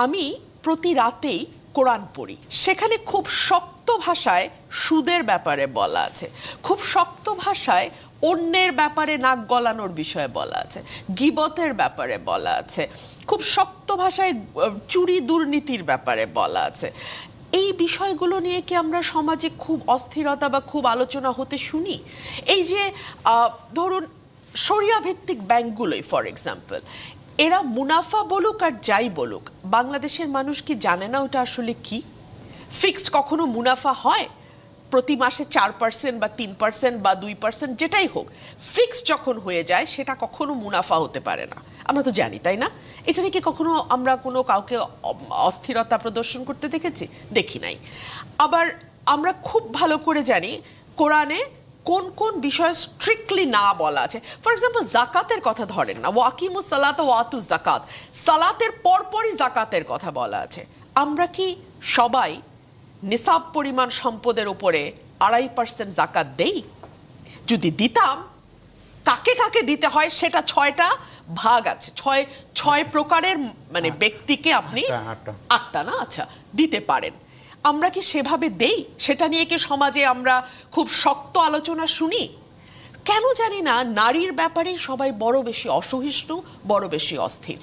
আমি প্রতি রাতেই কোরআন পড়ি, সেখানে খুব শক্ত ভাষায় সুদের ব্যাপারে বলা আছে, খুব শক্ত ভাষায় অন্যের ব্যাপারে নাক গলানোর বিষয়ে বলা আছে, গীবতের ব্যাপারে বলা আছে, খুব শক্ত ভাষায় চুরি দুর্নীতির ব্যাপারে বলা আছে। এই বিষয়গুলো নিয়ে কি আমরা সমাজে খুব অস্থিরতা বা খুব আলোচনা হতে শুনি? এই যে ধরুন শরিয়া ভিত্তিক ব্যাংকগুলোই ফর এক্সাম্পল, এরা মুনাফা বলুক আর যাই বলুক, বাংলাদেশের মানুষ কি জানে না ওটা আসলে কি? ফিক্সড কখনো মুনাফা হয়? প্রতি মাসে 4% বা 3% বা 2% যেটাই হোক, ফিক্সড যখন হয়ে যায় সেটা কখনো মুনাফা হতে পারে না। আমরা তো জানি, তাই না? এটা নিয়ে কি কখনো আমরা কোনো কাউকে অস্থিরতা প্রদর্শন করতে দেখেছি? দেখি নাই। আবার আমরা খুব ভালো করে জানি কোরআনে কোন কোন বিষয় স্ট্রিক্টলি না বলা আছে। ফর এক্সাম্পল জাকাতের কথা ধরেন না, ওয়াকিমুস সালাত ওয়াতু জাকাত, সালাতের পরপরই জাকাতের কথা বলা আছে। আমরা কি সবাই নিসাব পরিমাণ সম্পদের উপরে 2.5% জাকাত দেই? যদি দিতাম, কাকে কাকে দিতে হয় সেটা 6টা ভাগ আছে, 6 প্রকারের মানে ব্যক্তিকে আপনি 8টা না, আচ্ছা, দিতে পারেন। আমরা কি সেভাবে দেই? সেটা নিয়ে কি সমাজে আমরা খুব শক্ত আলোচনা শুনি? কেন জানি না নারীর ব্যাপারে সবাই বড় বেশি অসহিষ্ণু, বড় বেশি অস্থির।